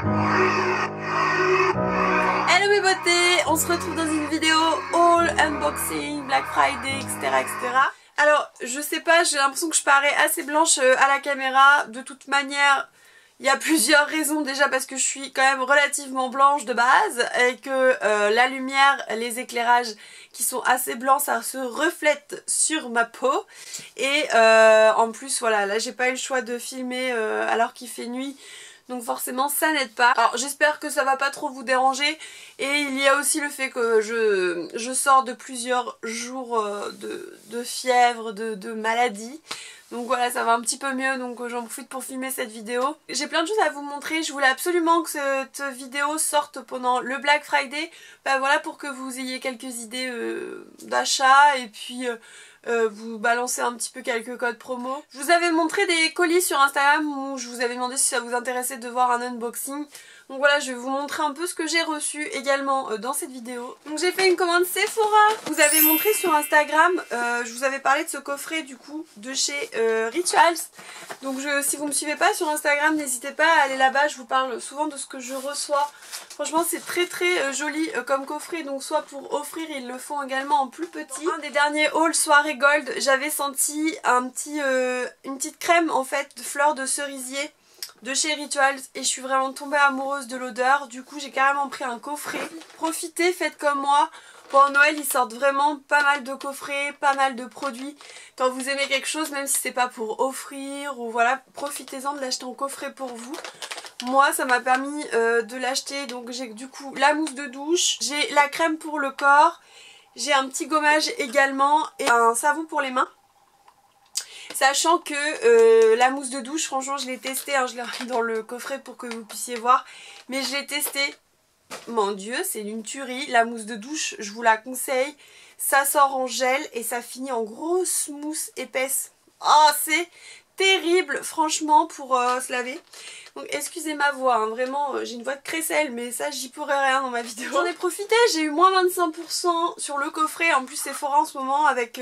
Hello mes beautés, on se retrouve dans une vidéo haul, unboxing, Black Friday, etc. Alors je sais pas, j'ai l'impression que je parais assez blanche à la caméra. De toute manière, il y a plusieurs raisons. Déjà parce que je suis quand même relativement blanche de base et que la lumière, les éclairages qui sont assez blancs, ça se reflète sur ma peau. Et en plus voilà, là j'ai pas eu le choix de filmer alors qu'il fait nuit. Donc forcément ça n'aide pas. Alors j'espère que ça va pas trop vous déranger. Et il y a aussi le fait que je sors de plusieurs jours de fièvre, de maladie. Donc voilà, ça va un petit peu mieux, donc j'en profite pour filmer cette vidéo. J'ai plein de choses à vous montrer, je voulais absolument que cette vidéo sorte pendant le Black Friday. Bah voilà, pour que vous ayez quelques idées d'achat et puis vous balancer un petit peu quelques codes promo. Je vous avais montré des colis sur Instagram où je vous avais demandé si ça vous intéressait de voir un unboxing. Donc voilà, je vais vous montrer un peu ce que j'ai reçu également dans cette vidéo. Donc j'ai fait une commande Sephora. Je vous avais montré sur Instagram, je vous avais parlé de ce coffret du coup de chez Rituals. Donc si vous me suivez pas sur Instagram, n'hésitez pas à aller là-bas, je vous parle souvent de ce que je reçois. Franchement c'est très joli comme coffret, donc soit pour offrir, ils le font également en plus petit. Un des derniers hauls soirée gold, j'avais senti une petite crème en fait de fleurs de cerisier de chez Rituals et je suis vraiment tombée amoureuse de l'odeur. Du coup j'ai carrément pris un coffret. Profitez, faites comme moi. Pour Noël ils sortent vraiment pas mal de coffrets, pas mal de produits. Quand vous aimez quelque chose, même si c'est pas pour offrir ou voilà, profitez-en de l'acheter en coffret pour vous. Moi ça m'a permis de l'acheter, donc j'ai du coup la mousse de douche, j'ai la crème pour le corps, j'ai un petit gommage également et un savon pour les mains. Sachant que la mousse de douche, franchement je l'ai testée, hein, je l'ai remis dans le coffret pour que vous puissiez voir. Mais je l'ai testée, mon dieu c'est une tuerie, la mousse de douche je vous la conseille. Ça sort en gel et ça finit en grosse mousse épaisse. Oh c'est terrible franchement pour se laver. Donc excusez ma voix, hein, vraiment j'ai une voix de crécelle mais ça j'y pourrais rien dans ma vidéo. J'en ai profité, j'ai eu moins 25% sur le coffret. En plus Sephora en ce moment avec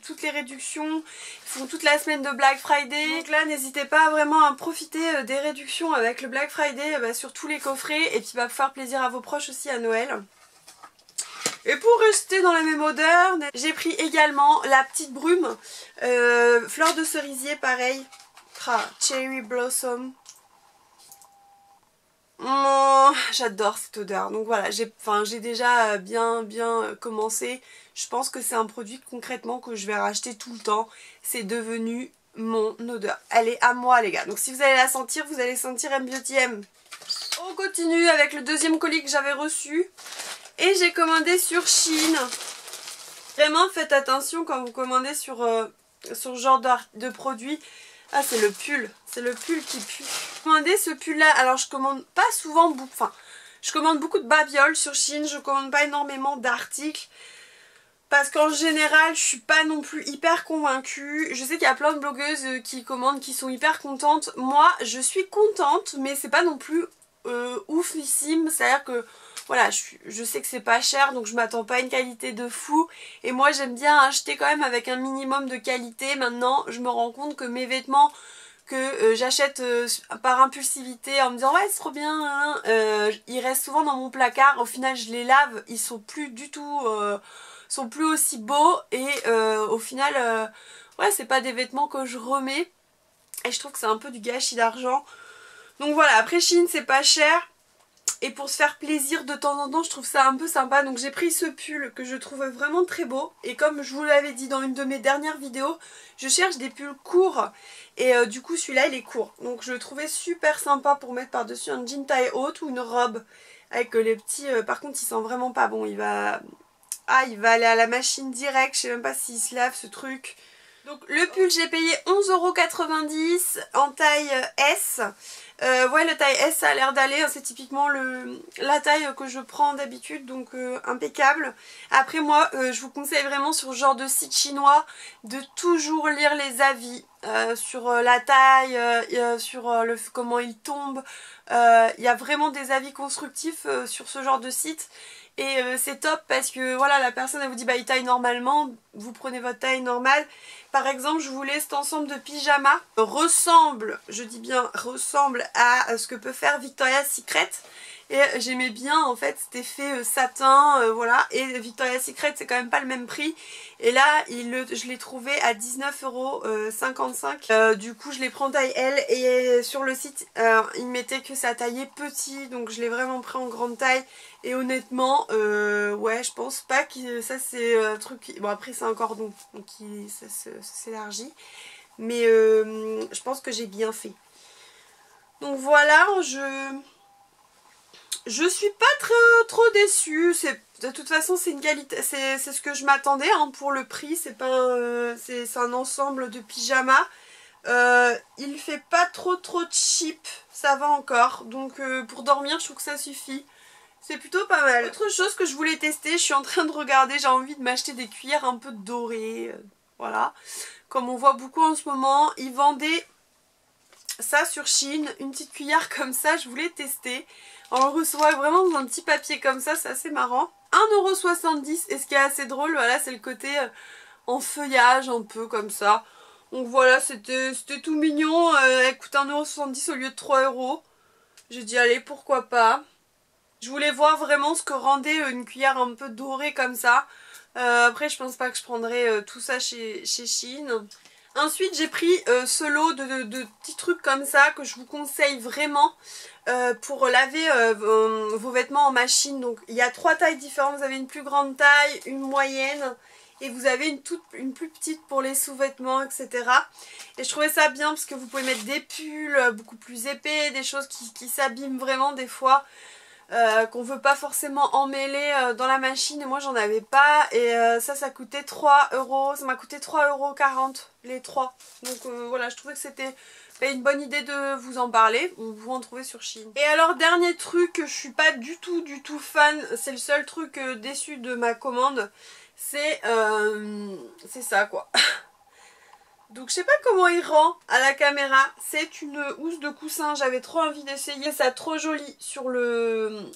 toutes les réductions, ils font toute la semaine de Black Friday. Donc là n'hésitez pas vraiment à profiter des réductions avec le Black Friday sur tous les coffrets. Et puis bah, faire plaisir à vos proches aussi à Noël. Et pour rester dans la même odeur, j'ai pris également la petite brume, fleur de cerisier pareil, Cherry Blossom. Oh, j'adore cette odeur. Donc voilà, j'ai déjà bien commencé. Je pense que c'est un produit concrètement que je vais racheter tout le temps. C'est devenu mon odeur. Elle est à moi les gars. Donc si vous allez la sentir, vous allez sentir M Beauty M. On continue avec le deuxième colis que j'avais reçu. Et j'ai commandé sur Shein. Vraiment faites attention quand vous commandez sur ce genre de produit. Ah c'est le pull qui pue. J'ai commandé ce pull là, alors je commande pas souvent beaucoup, enfin je commande beaucoup de babioles sur Shein, je commande pas énormément d'articles. Parce qu'en général je suis pas non plus hyper convaincue. Je sais qu'il y a plein de blogueuses qui commandent, qui sont hyper contentes. Moi je suis contente mais c'est pas non plus oufissime, c'est à dire que voilà, je sais que c'est pas cher donc je m'attends pas à une qualité de fou. Et moi j'aime bien acheter quand même avec un minimum de qualité. Maintenant je me rends compte que mes vêtements que j'achète par impulsivité en me disant ouais c'est trop bien hein, ils restent souvent dans mon placard. Au final je les lave, ils sont plus du tout sont plus aussi beaux. Et au final ouais c'est pas des vêtements que je remets. Et je trouve que c'est un peu du gâchis d'argent. Donc voilà, après Shein c'est pas cher. Et pour se faire plaisir de temps en temps, je trouve ça un peu sympa. Donc j'ai pris ce pull que je trouve vraiment très beau. Et comme je vous l'avais dit dans une de mes dernières vidéos, je cherche des pulls courts. Et du coup celui-là il est court. Donc je le trouvais super sympa pour mettre par-dessus un jean taille haute ou une robe. Avec les petits... par contre il sent vraiment pas bon. Il va aller à la machine direct. Je sais même pas s'il se lave ce truc. Donc le pull j'ai payé 11,90 € en taille S. Ouais le taille S ça a l'air d'aller, hein, c'est typiquement la taille que je prends d'habitude, donc impeccable. Après moi je vous conseille vraiment sur ce genre de site chinois de toujours lire les avis sur la taille, sur comment il tombe. Il y a vraiment des avis constructifs sur ce genre de site. Et c'est top parce que voilà, la personne elle vous dit bah il taille normalement, vous prenez votre taille normale. Par exemple, je voulais cet ensemble de pyjamas ressemble, je dis bien ressemble à ce que peut faire Victoria's Secret. Et j'aimais bien en fait cet effet satin, voilà. Et Victoria's Secret c'est quand même pas le même prix. Et là je l'ai trouvé à 19,55 €. Du coup je les prends taille L. Et sur le site il mettait que ça taillait petit. Donc je l'ai vraiment pris en grande taille. Et honnêtement ouais je pense pas que ça c'est un truc... Bon après c'est un cordon donc ça s'élargit. Mais je pense que j'ai bien fait. Donc voilà, je suis pas trop déçue. De toute façon c'est une qualité, c'est ce que je m'attendais hein, pour le prix. C'est pas c'est un ensemble de pyjamas. Il fait pas trop cheap, ça va encore. Donc pour dormir je trouve que ça suffit. C'est plutôt pas mal. Autre chose que je voulais tester, je suis en train de regarder, j'ai envie de m'acheter des cuillères un peu dorées. Voilà. Comme on voit beaucoup en ce moment, ils vendaient ça sur Shein, une petite cuillère comme ça, je voulais tester. On le reçoit vraiment dans un petit papier comme ça, c'est assez marrant. 1,70 € et ce qui est assez drôle, voilà, c'est le côté en feuillage un peu comme ça. Donc voilà, c'était tout mignon, elle coûte 1,70 € au lieu de 3 €. J'ai dit allez, pourquoi pas. Je voulais voir vraiment ce que rendait une cuillère un peu dorée comme ça. Après je pense pas que je prendrai tout ça chez Shein. Ensuite j'ai pris ce lot de petits trucs comme ça que je vous conseille vraiment pour laver vos vêtements en machine. Donc il y a 3 tailles différentes, vous avez une plus grande taille, une moyenne et vous avez une plus petite pour les sous-vêtements, etc. Et je trouvais ça bien parce que vous pouvez mettre des pulls beaucoup plus épais, des choses qui s'abîment vraiment des fois. Qu'on veut pas forcément emmêler dans la machine et moi j'en avais pas et ça coûtait 3 €, ça m'a coûté 3,40 € les 3. Donc voilà, je trouvais que c'était une bonne idée de vous en parler, vous en trouvez sur Shein. Et alors dernier truc, je suis pas du tout fan, c'est le seul truc déçu de ma commande, c'est ça quoi. Donc je sais pas comment il rend à la caméra, c'est une housse de coussin, j'avais trop envie d'essayer ça, trop joli sur le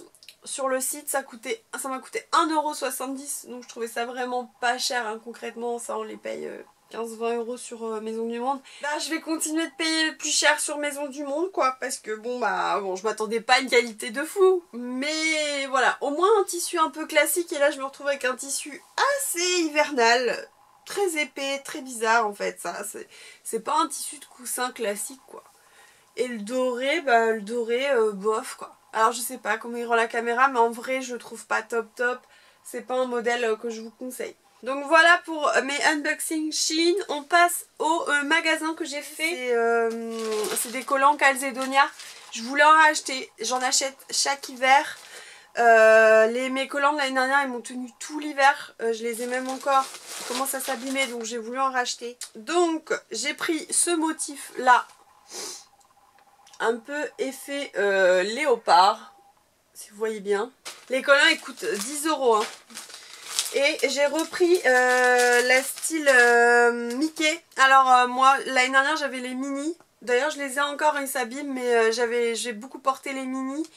site, ça m'a coûté 1,70 €, donc je trouvais ça vraiment pas cher hein, concrètement, ça on les paye 15-20 € sur Maison du Monde. Là je vais continuer de payer plus cher sur Maison du Monde quoi, parce que bon je m'attendais pas à une qualité de fou, mais voilà, au moins un tissu un peu classique et là je me retrouve avec un tissu assez hivernal. Très épais, très bizarre en fait, ça c'est pas un tissu de coussin classique quoi. Et le doré, bof quoi. Alors je sais pas comment il rend la caméra, mais en vrai je le trouve pas top, c'est pas un modèle que je vous conseille. Donc voilà pour mes unboxings Shein. On passe au magasin que j'ai fait, c'est des collants Calzedonia. Je voulais en racheter, j'en achète chaque hiver. Mes collants de l'année dernière ils m'ont tenu tout l'hiver, je les ai même encore, ils commencent à s'abîmer donc j'ai voulu en racheter. Donc j'ai pris ce motif là, un peu effet léopard, si vous voyez bien. Les collants ils coûtent 10 € hein. Et j'ai repris la style Mickey. Alors moi l'année dernière j'avais les mini, d'ailleurs je les ai encore, ils s'abîment mais j'ai beaucoup porté les mini.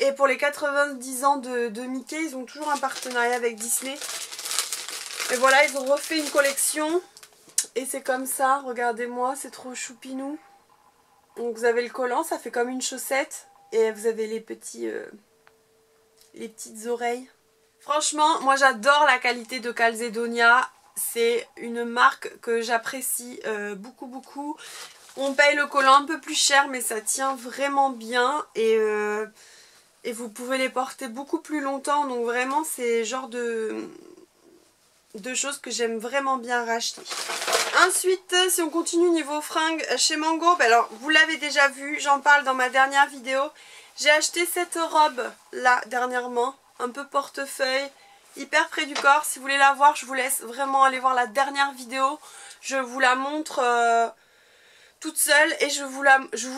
Et pour les 90 ans de Mickey, ils ont toujours un partenariat avec Disney. Et voilà, ils ont refait une collection. Et c'est comme ça, regardez-moi, c'est trop choupinou. Donc vous avez le collant, ça fait comme une chaussette. Et vous avez les petites oreilles. Franchement, moi j'adore la qualité de Calzedonia. C'est une marque que j'apprécie beaucoup. On paye le collant un peu plus cher, mais ça tient vraiment bien. Et vous pouvez les porter beaucoup plus longtemps, donc vraiment c'est le genre de choses que j'aime vraiment bien racheter. Ensuite, si on continue niveau fringues, chez Mango, alors vous l'avez déjà vu, j'en parle dans ma dernière vidéo. J'ai acheté cette robe là dernièrement, un peu portefeuille, hyper près du corps. Si vous voulez la voir, je vous laisse vraiment aller voir la dernière vidéo. Je vous la montre... toute seule et je vous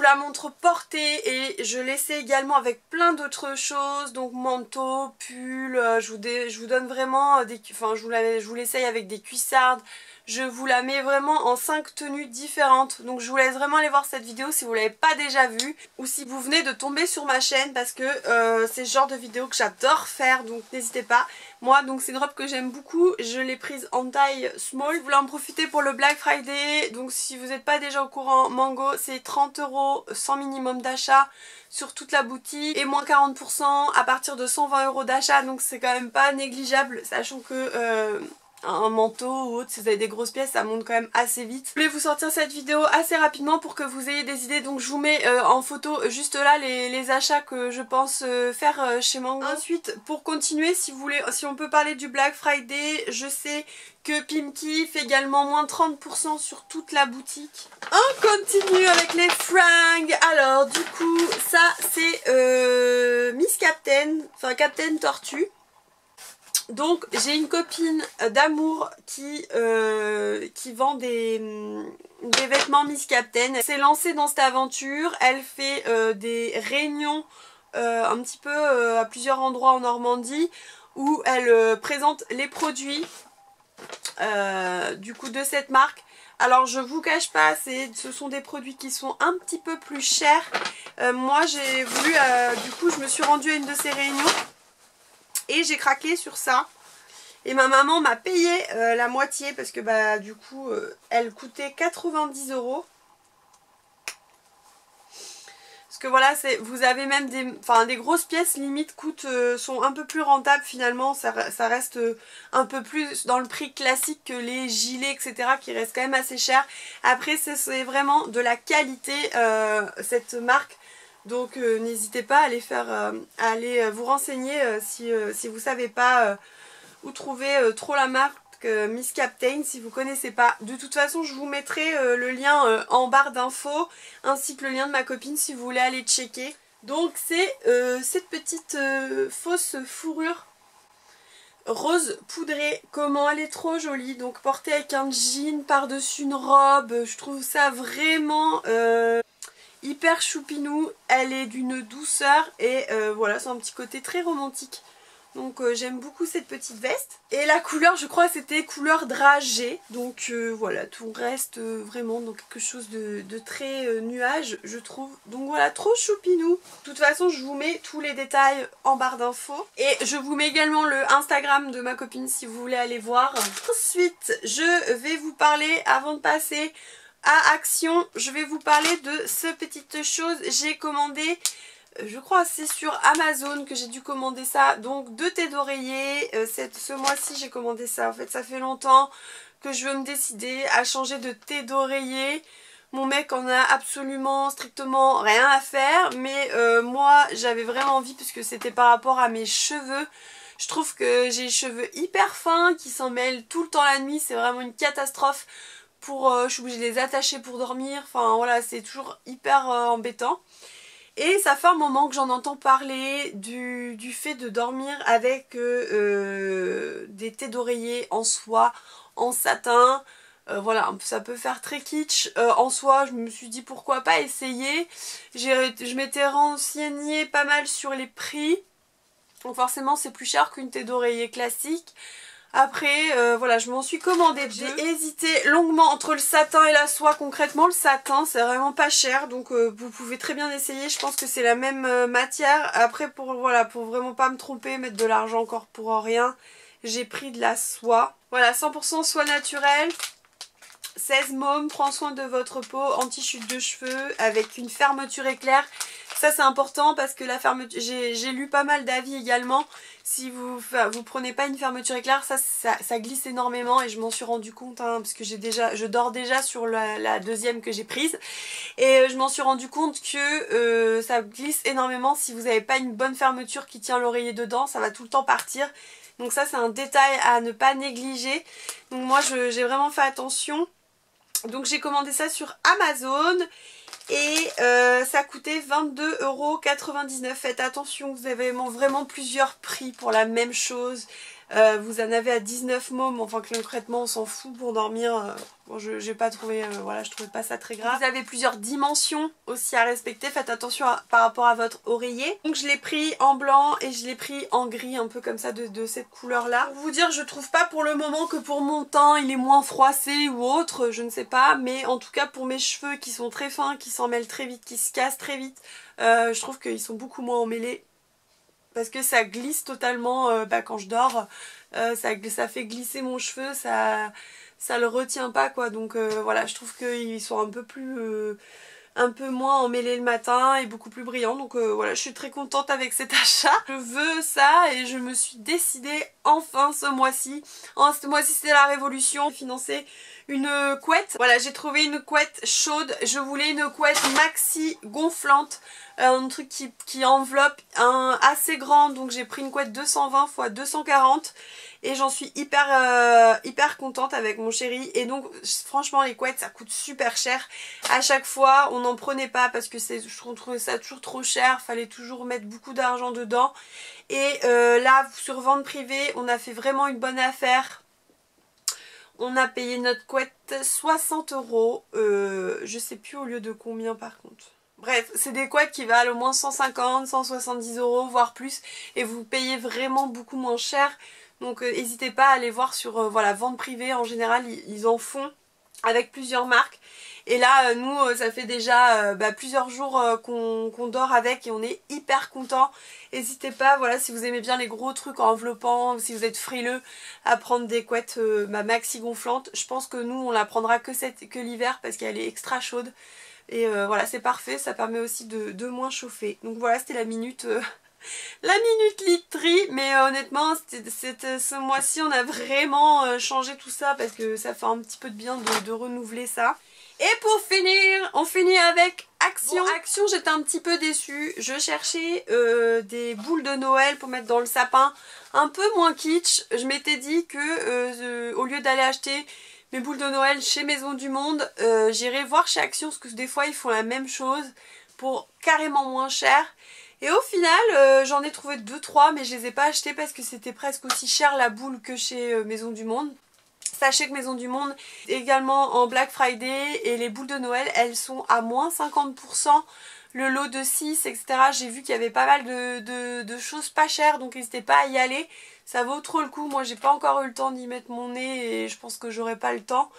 la montre portée et je l'essaie également avec plein d'autres choses, donc manteau, pull, je vous donne vraiment des, enfin je vous l'essaye avec des cuissardes, Je vous la mets vraiment en 5 tenues différentes. Donc je vous laisse vraiment aller voir cette vidéo si vous ne l'avez pas déjà vue. Ou si vous venez de tomber sur ma chaîne parce que c'est le genre de vidéo que j'adore faire. Donc n'hésitez pas. Moi donc c'est une robe que j'aime beaucoup. Je l'ai prise en taille small. Je voulais en profiter pour le Black Friday. Donc si vous n'êtes pas déjà au courant, Mango c'est 30 € sans minimum d'achat sur toute la boutique. Et moins 40% à partir de 120 € d'achat. Donc c'est quand même pas négligeable. Sachant que... un manteau ou autre, si vous avez des grosses pièces ça monte quand même assez vite. Je voulais vous sortir cette vidéo assez rapidement pour que vous ayez des idées, donc je vous mets en photo juste là les achats que je pense faire chez Mango. Ensuite pour continuer, si vous voulez, si on peut parler du Black Friday, je sais que Pimkie fait également moins 30% sur toute la boutique. On continue avec les fringues. Alors du coup ça c'est Miss Captain, enfin Captain Tortue. Donc j'ai une copine d'amour qui vend des vêtements Miss Captain. Elle s'est lancée dans cette aventure. Elle fait des réunions un petit peu à plusieurs endroits en Normandie où elle présente les produits du coup de cette marque. Alors je vous cache pas, ce sont des produits qui sont un petit peu plus chers. Moi j'ai voulu, du coup je me suis rendue à une de ces réunions. Et j'ai craqué sur ça. Et ma maman m'a payé la moitié parce que bah du coup elle coûtait 90 €. Parce que voilà, vous avez même des grosses pièces limite sont un peu plus rentables finalement. Ça reste un peu plus dans le prix classique que les gilets etc. qui restent quand même assez chers. Après c'est vraiment de la qualité cette marque. Donc n'hésitez pas à aller vous renseigner si vous ne savez pas où trouver trop la marque Miss Captain si vous ne connaissez pas. De toute façon je vous mettrai le lien en barre d'infos ainsi que le lien de ma copine si vous voulez aller checker. Donc c'est cette petite fausse fourrure rose poudrée. Comment elle est trop jolie. Donc portée avec un jean par-dessus une robe. Je trouve ça vraiment... hyper choupinou, elle est d'une douceur et voilà, c'est un petit côté très romantique. Donc j'aime beaucoup cette petite veste. Et la couleur, je crois c'était couleur dragée. Donc voilà, tout reste vraiment dans quelque chose de très nuage, je trouve. Donc voilà, trop choupinou. De toute façon, je vous mets tous les détails en barre d'infos. Et je vous mets également le Instagram de ma copine si vous voulez aller voir. Ensuite, je vais vous parler, avant de passer à Action, je vais vous parler de ce petite chose. J'ai commandé, je crois c'est sur Amazon que j'ai dû commander ça, donc 2 thés d'oreiller. Ce mois-ci j'ai commandé ça. En fait ça fait longtemps que je veux me décider à changer de thé d'oreiller. Mon mec en a absolument strictement rien à faire, mais moi j'avais vraiment envie parce que c'était par rapport à mes cheveux. Je trouve que j'ai les cheveux hyper fins qui s'en mêlent tout le temps la nuit, c'est vraiment une catastrophe. Je suis obligée de les attacher pour dormir, enfin voilà, c'est toujours hyper embêtant. Et ça fait un moment que j'en entends parler du fait de dormir avec des thés d'oreiller en soie, en satin. Voilà, ça peut faire très kitsch. En soie, je me suis dit pourquoi pas essayer. Je m'étais renseignée pas mal sur les prix. Donc forcément c'est plus cher qu'une thé d'oreiller classique. Après voilà, je m'en suis commandé 2. J'ai hésité longuement entre le satin et la soie. Concrètement le satin c'est vraiment pas cher, donc vous pouvez très bien essayer. Je pense que c'est la même matière. Après pour vraiment pas me tromper, mettre de l'argent encore pour rien, j'ai pris de la soie. Voilà, 100% soie naturelle. 16 mômes, prends soin de votre peau, anti-chute de cheveux avec une fermeture éclair. Ça c'est important parce que la fermeture, j'ai lu pas mal d'avis également. Si vous prenez pas une fermeture éclair, ça glisse énormément et je m'en suis rendu compte hein, parce que je dors déjà sur la deuxième que j'ai prise. Et je m'en suis rendu compte que ça glisse énormément. Si vous n'avez pas une bonne fermeture qui tient l'oreiller dedans, ça va tout le temps partir. Donc ça c'est un détail à ne pas négliger. Donc moi j'ai vraiment fait attention. Donc j'ai commandé ça sur Amazon et ça coûtait 22,99 €. Faites attention, vous avez vraiment plusieurs prix pour la même chose. Vous en avez à 19 mômes, enfin concrètement on s'en fout pour dormir. Bon, j'ai pas trouvé, voilà, je trouvais pas ça très grave. Vous avez plusieurs dimensions aussi à respecter, faites attention par rapport à votre oreiller. Donc je l'ai pris en blanc et je l'ai pris en gris, un peu comme ça, de cette couleur là. Pour vous dire, je trouve pas pour le moment que pour mon teint il est moins froissé ou autre, je ne sais pas, mais en tout cas pour mes cheveux qui sont très fins, qui s'en mêlent très vite, qui se cassent très vite, je trouve qu'ils sont beaucoup moins emmêlés. Parce que ça glisse totalement quand je dors, ça fait glisser mon cheveu, ça le retient pas quoi, donc voilà, je trouve qu'ils sont un peu moins emmêlés le matin et beaucoup plus brillants, donc voilà, je suis très contente avec cet achat. Je veux ça et je me suis décidée enfin ce mois-ci. Ce mois-ci c'était la révolution, financer une couette. Voilà, j'ai trouvé une couette chaude, je voulais une couette maxi gonflante, un truc qui enveloppe assez grand, donc j'ai pris une couette 220 x 240 et j'en suis hyper contente avec mon chéri. Et donc franchement les couettes ça coûte super cher, à chaque fois on n'en prenait pas parce que je trouvais ça toujours trop cher, fallait toujours mettre beaucoup d'argent dedans. Et là sur vente privée on a fait vraiment une bonne affaire. On a payé notre couette 60 €, je sais plus au lieu de combien par contre. Bref, c'est des couettes qui valent au moins 150, 170 €, voire plus. Et vous payez vraiment beaucoup moins cher. Donc n'hésitez pas à aller voir sur voilà, vente privée. En général, ils en font avec plusieurs marques. Et là, nous, ça fait déjà plusieurs jours qu'on dort avec et on est hyper contents. N'hésitez pas, voilà, si vous aimez bien les gros trucs enveloppants, si vous êtes frileux, à prendre des couettes maxi gonflantes. Je pense que nous, on la prendra que l'hiver parce qu'elle est extra chaude. Et voilà, c'est parfait, ça permet aussi de moins chauffer. Donc voilà, c'était la minute literie, mais honnêtement ce mois-ci on a vraiment changé tout ça parce que ça fait un petit peu de bien de renouveler ça. Et pour finir, on finit avec Action. Bon, Action, j'étais un petit peu déçue. Je cherchais des boules de Noël pour mettre dans le sapin, un peu moins kitsch. Je m'étais dit que au lieu d'aller acheter mes boules de Noël chez Maison du Monde, j'irai voir chez Action parce que des fois ils font la même chose pour carrément moins cher. Et au final j'en ai trouvé 2-3 mais je les ai pas achetées parce que c'était presque aussi cher la boule que chez Maison du Monde. Sachez que Maison du Monde est également en Black Friday et les boules de Noël elles sont à moins 50%, le lot de 6 etc. J'ai vu qu'il y avait pas mal de choses pas chères, donc n'hésitez pas à y aller, ça vaut trop le coup. Moi j'ai pas encore eu le temps d'y mettre mon nez et je pense que j'aurai pas le temps.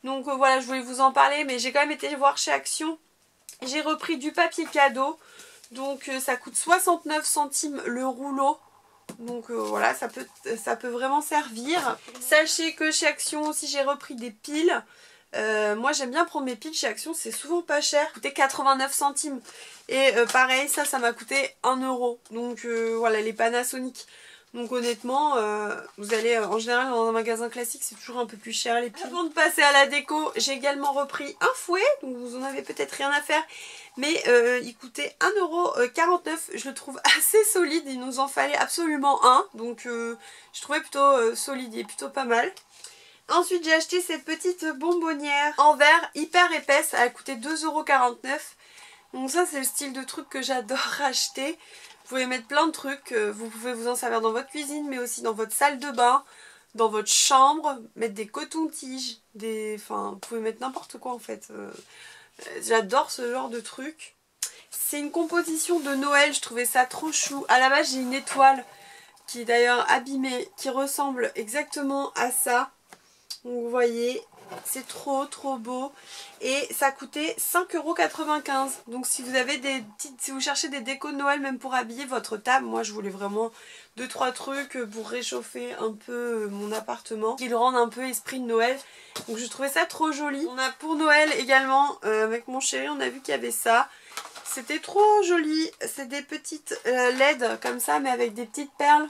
Donc voilà, je voulais vous en parler, mais j'ai quand même été voir chez Action. J'ai repris du papier cadeau, donc ça coûte 69 centimes le rouleau. Donc voilà, ça peut vraiment servir. Sachez que chez Action aussi j'ai repris des piles. Moi j'aime bien prendre mes piles chez Action, c'est souvent pas cher. Ça coûtait 89 centimes. Et pareil, ça m'a coûté 1 €. Donc voilà, les Panasonic. Donc honnêtement, vous allez en général dans un magasin classique, c'est toujours un peu plus cher les piles. Avant de passer à la déco, j'ai également repris un fouet. Donc vous en avez peut-être rien à faire. Mais il coûtait 1,49 €. Je le trouve assez solide. Il nous en fallait absolument un. Donc je trouvais plutôt solide et plutôt pas mal. Ensuite j'ai acheté cette petite bonbonnière en verre hyper épaisse. Elle a coûté 2,49 €. Donc ça c'est le style de truc que j'adore acheter. Vous pouvez mettre plein de trucs. Vous pouvez vous en servir dans votre cuisine mais aussi dans votre salle de bain, dans votre chambre. Mettre des cotons-tiges. Enfin vous pouvez mettre n'importe quoi en fait. J'adore ce genre de truc. C'est une composition de Noël, je trouvais ça trop chou. À la base j'ai une étoile qui est d'ailleurs abîmée, qui ressemble exactement à ça. Donc vous voyez, c'est trop beau. Et ça coûtait 5,95 €. Donc si vous avez si vous cherchez des décos de Noël même pour habiller votre table, moi je voulais vraiment 2-3 trucs pour réchauffer un peu mon appartement, qui le rendent un peu esprit de Noël. Donc je trouvais ça trop joli. On a pour Noël également, avec mon chéri, on a vu qu'il y avait ça. C'était trop joli. C'est des petites LED comme ça, mais avec des petites perles.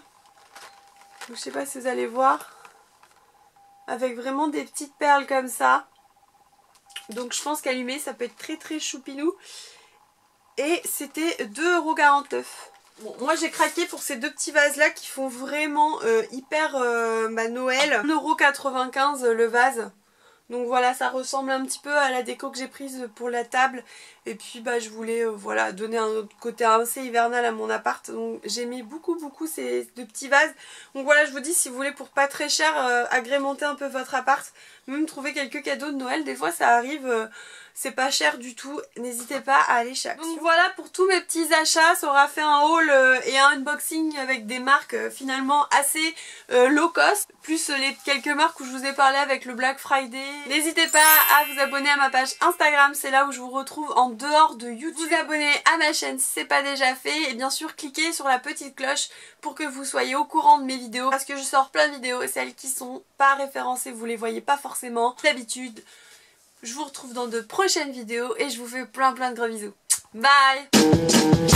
Donc, je sais pas si vous allez voir. Avec vraiment des petites perles comme ça. Donc je pense qu'allumé ça peut être très choupinou. Et c'était 2,49 €. Bon, moi j'ai craqué pour ces deux petits vases là qui font vraiment hyper Noël. 1,95 € le vase. Donc voilà, ça ressemble un petit peu à la déco que j'ai prise pour la table. Et puis bah je voulais voilà, donner un autre côté assez hivernal à mon appart. Donc j'ai mis beaucoup ces deux petits vases. Donc voilà, je vous dis, si vous voulez pour pas très cher agrémenter un peu votre appart, même trouver quelques cadeaux de Noël, des fois ça arrive, c'est pas cher du tout, n'hésitez pas à aller chez Action. Donc voilà pour tous mes petits achats, ça aura fait un haul et un unboxing avec des marques finalement assez low cost, plus les quelques marques où je vous ai parlé avec le Black Friday. N'hésitez pas à vous abonner à ma page Instagram, c'est là où je vous retrouve en dehors de YouTube. Vous abonner à ma chaîne si c'est pas déjà fait et bien sûr cliquez sur la petite cloche pour que vous soyez au courant de mes vidéos, parce que je sors plein de vidéos et celles qui sont pas référencées vous les voyez pas forcément d'habitude. Je vous retrouve dans de prochaines vidéos et je vous fais plein de gros bisous. Bye!